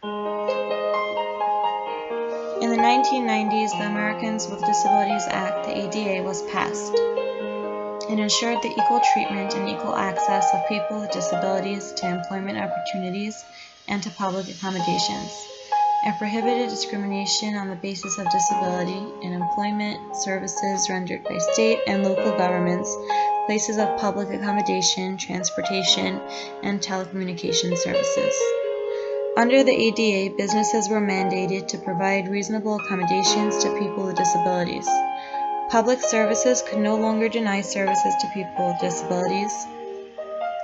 In the 1990s, the Americans with Disabilities Act, the ADA, was passed. It ensured the equal treatment and equal access of people with disabilities to employment opportunities and to public accommodations. It prohibited discrimination on the basis of disability in employment, services rendered by state and local governments, places of public accommodation, transportation, and telecommunication services. Under the ADA, businesses were mandated to provide reasonable accommodations to people with disabilities. Public services could no longer deny services to people with disabilities.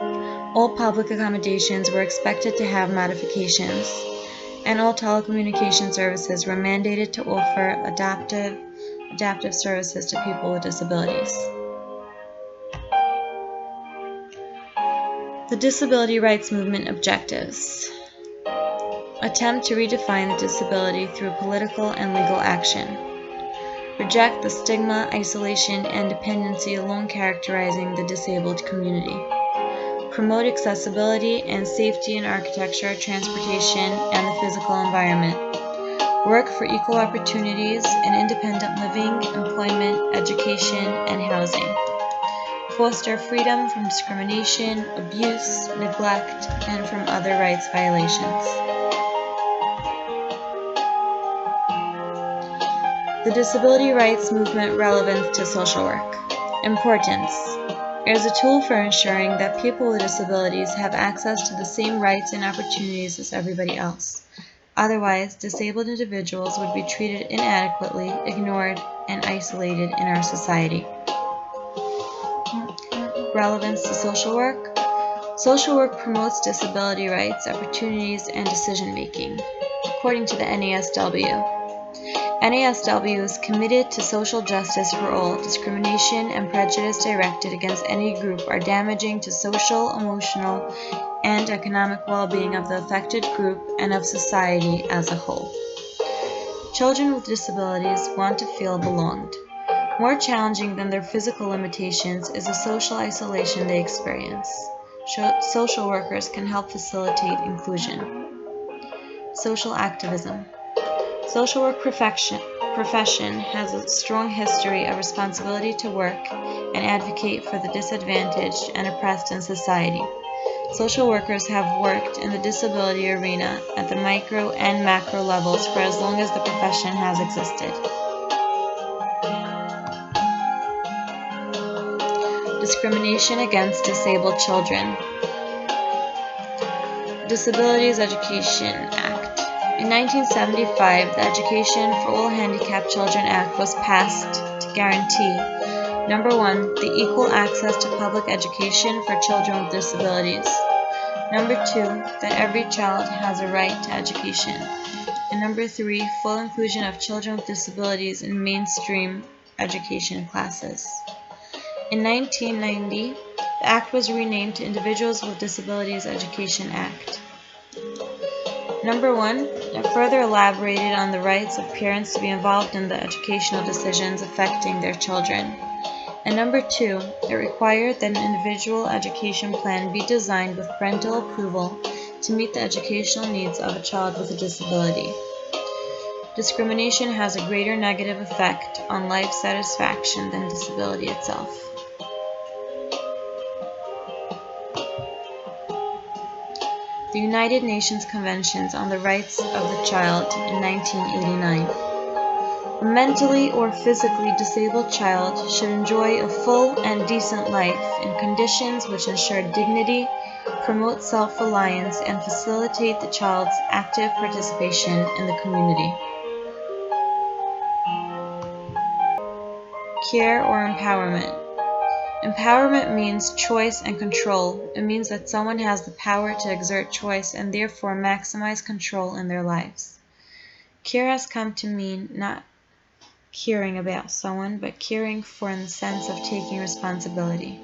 All public accommodations were expected to have modifications, and all telecommunication services were mandated to offer adaptive services to people with disabilities. The Disability Rights Movement objectives: attempt to redefine the disability through political and legal action. Reject the stigma, isolation, and dependency alone characterizing the disabled community. Promote accessibility and safety in architecture, transportation, and the physical environment. Work for equal opportunities in independent living, employment, education, and housing. Foster freedom from discrimination, abuse, neglect, and from other rights violations. The Disability Rights Movement relevance to social work. Importance. It is a tool for ensuring that people with disabilities have access to the same rights and opportunities as everybody else. Otherwise, disabled individuals would be treated inadequately, ignored, and isolated in our society. Relevance to social work. Social work promotes disability rights, opportunities, and decision-making. According to the NASW, NASW is committed to social justice for all. Discrimination and prejudice directed against any group are damaging to social, emotional, and economic well-being of the affected group and of society as a whole. Children with disabilities want to feel belonged. More challenging than their physical limitations is the social isolation they experience. Social workers can help facilitate inclusion. Social activism. Social work profession has a strong history of responsibility to work and advocate for the disadvantaged and oppressed in society. Social workers have worked in the disability arena at the micro and macro levels for as long as the profession has existed. Discrimination against disabled children. Disabilities Education Act. In 1975, the Education for All Handicapped Children Act was passed to guarantee: number 1, the equal access to public education for children with disabilities. Number 2, that every child has a right to education. And number 3, full inclusion of children with disabilities in mainstream education classes. In 1990, the Act was renamed to Individuals with Disabilities Education Act. Number 1, it further elaborated on the rights of parents to be involved in the educational decisions affecting their children. And number 2, it required that an individual education plan be designed with parental approval to meet the educational needs of a child with a disability. Discrimination has a greater negative effect on life satisfaction than disability itself. The United Nations Conventions on the Rights of the Child in 1989. A mentally or physically disabled child should enjoy a full and decent life in conditions which ensure dignity, promote self-reliance, and facilitate the child's active participation in the community. Care or empowerment. Empowerment means choice and control. It means that someone has the power to exert choice and therefore maximize control in their lives. Care has come to mean not caring about someone, but caring for in the sense of taking responsibility.